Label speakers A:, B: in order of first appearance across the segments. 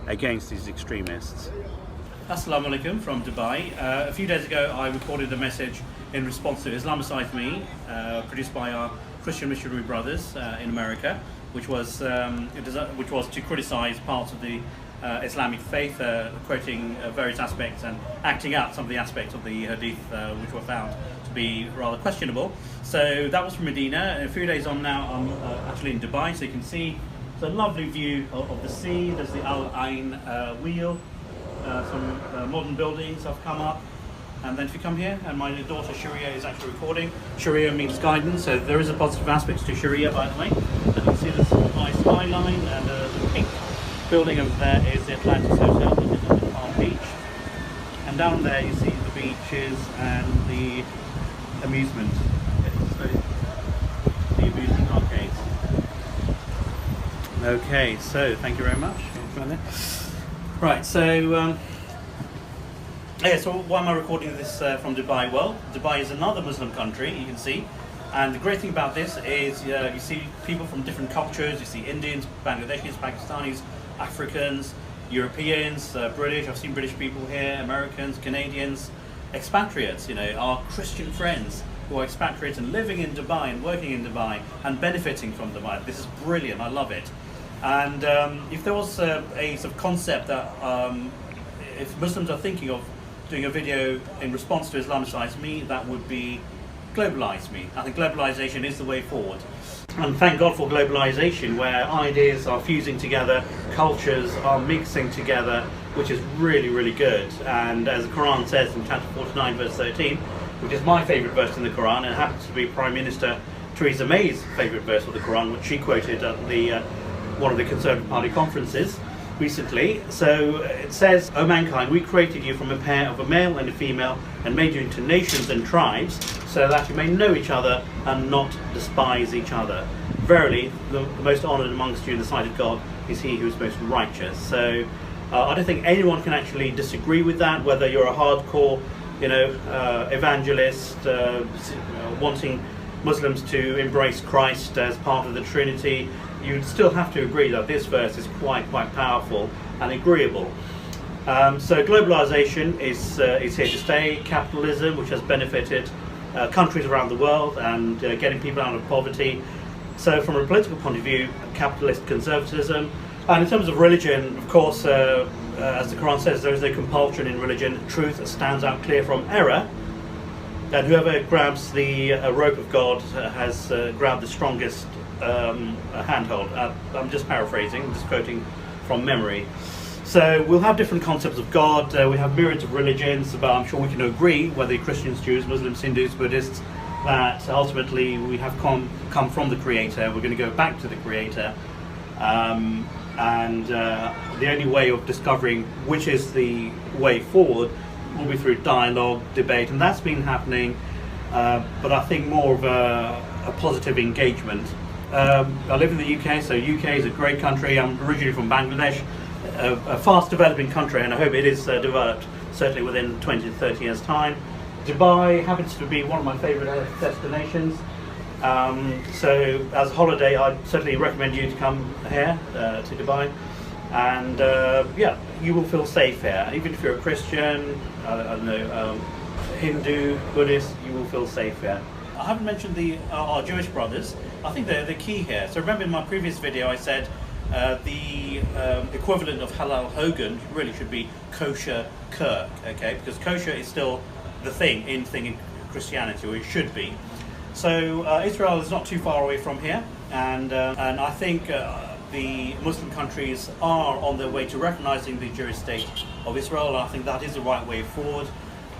A: against these extremists.
B: Assalamu alaikum from Dubai. A few days ago I recorded a message in response to Islamicize Me, produced by our Christian missionary brothers in America, which was to criticize parts of the Islamic faith, quoting various aspects and acting out some of the aspects of the hadith which were found to be rather questionable. So that was from Medina. A few days on now I'm actually in Dubai, so you can see it's a lovely view of the sea. There's the Al Ain wheel. Some modern buildings have come up, and then if you come here, and my daughter Sharia is actually recording. Sharia means guidance, so there is a positive aspect to Sharia, by the way. So you can see this nice skyline, and the pink building over there is the Atlantis Hotel, which is on Palm Beach. And down there you see the beaches and the amusement. So the amusement arcades. Okay, so thank you very much. Right, so so why am I recording this from Dubai? Well, Dubai is another Muslim country, you can see, and the great thing about this is you see people from different cultures. You see Indians, Bangladeshis, Pakistanis, Africans, Europeans, British. I've seen British people here, Americans, Canadians, expatriates, our Christian friends who are expatriates and living in Dubai and working in Dubai and benefiting from Dubai. This is brilliant, I love it. And if there was a sort of concept that if Muslims are thinking of doing a video in response to Islamicize Me, that would be globalize me. I think globalization is the way forward. And thank God for globalization, where ideas are fusing together, cultures are mixing together, which is really, really good. And as the Quran says in chapter 49, verse 13, which is my favorite verse in the Quran, and it happens to be Prime Minister Theresa May's favorite verse of the Quran, which she quoted at the one of the Conservative Party conferences recently. So it says, "O mankind, we created you from a pair of a male and a female and made you into nations and tribes so that you may know each other and not despise each other. Verily, the most honoured amongst you in the sight of God is he who is most righteous." So I don't think anyone can actually disagree with that, whether you're a hardcore evangelist wanting Muslims to embrace Christ as part of the Trinity. You'd still have to agree that this verse is quite powerful and agreeable. So globalization is here to stay. Capitalism, which has benefited countries around the world and getting people out of poverty. So from a political point of view, capitalist conservatism. And in terms of religion, of course, as the Quran says, there is no compulsion in religion. Truth stands out clear from error. And whoever grabs the rope of God has grabbed the strongest handhold. I'm just paraphrasing, I'm just quoting from memory. So we'll have different concepts of God. We have myriads of religions, but I'm sure we can agree, whether Christians, Jews, Muslims, Hindus, Buddhists, that ultimately we have come from the Creator. We're going to go back to the Creator. And the only way of discovering which is the way forward will be through dialogue, debate, and that's been happening, but I think more of a positive engagement. I live in the UK, so UK is a great country. I'm originally from Bangladesh, a fast developing country, and I hope it is developed certainly within 20 to 30 years time. Dubai happens to be one of my favourite destinations, so as a holiday I'd certainly recommend you to come here to Dubai, and you will feel safe here. Even if you're a Christian, I don't know, Hindu, Buddhist, you will feel safe here. I haven't mentioned our Jewish brothers. I think they're the key here. So remember in my previous video I said the equivalent of halal Hogan really should be kosher Kirk, okay? Because kosher is still the thing in Christianity, or it should be. So Israel is not too far away from here, and I think the Muslim countries are on their way to recognizing the Jewish state of Israel. I think that is the right way forward.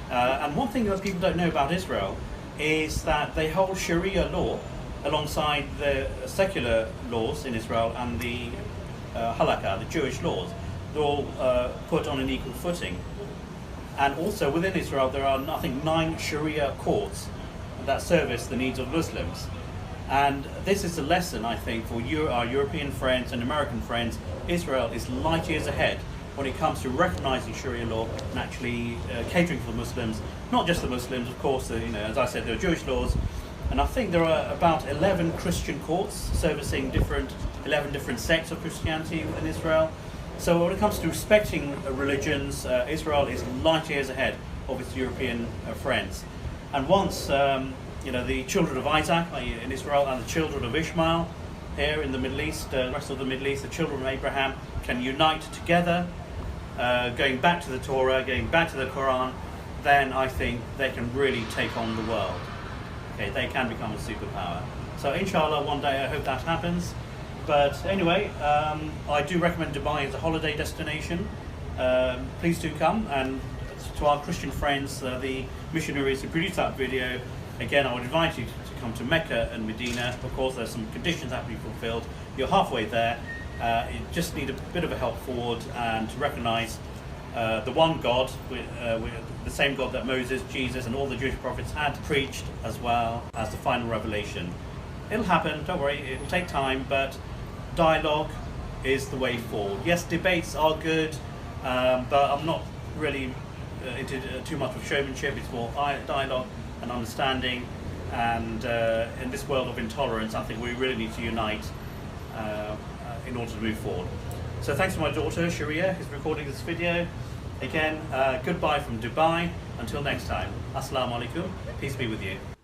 B: And one thing that people don't know about Israel is that they hold Sharia law alongside the secular laws in Israel and the halakha, the Jewish laws. They're all put on an equal footing. And also within Israel there are, I think, 9 Sharia courts that service the needs of Muslims. And this is a lesson, I think, for our European friends and American friends. Israel is light years ahead when it comes to recognizing Sharia law and actually catering for Muslims. Not just the Muslims, of course, as I said, there are Jewish laws. And I think there are about 11 Christian courts servicing 11 different sects of Christianity within Israel. So when it comes to respecting religions, Israel is light years ahead of its European friends. And once the children of Isaac in Israel and the children of Ishmael here in the Middle East, the rest of the Middle East, the children of Abraham can unite together, going back to the Torah, going back to the Quran, then I think they can really take on the world. Okay, they can become a superpower. So inshallah, one day I hope that happens. But anyway, I do recommend Dubai as a holiday destination. Please do come, and to our Christian friends, the missionaries who produced that video, again I would invite you to come to Mecca and Medina. Of course there's some conditions that have to be fulfilled. You're halfway there. You just need a bit of a help forward, and to recognise the one God, with the same God that Moses, Jesus and all the Jewish prophets had preached, as well as the final revelation. It'll happen, don't worry, it'll take time, but dialogue is the way forward. Yes, debates are good, but I'm not really into too much of showmanship. It's more dialogue and understanding, and in this world of intolerance I think we really need to unite in order to move forward. So thanks to my daughter Sharia who's recording this video. Again, goodbye from Dubai. Until next time, Assalamu alaikum, peace be with you.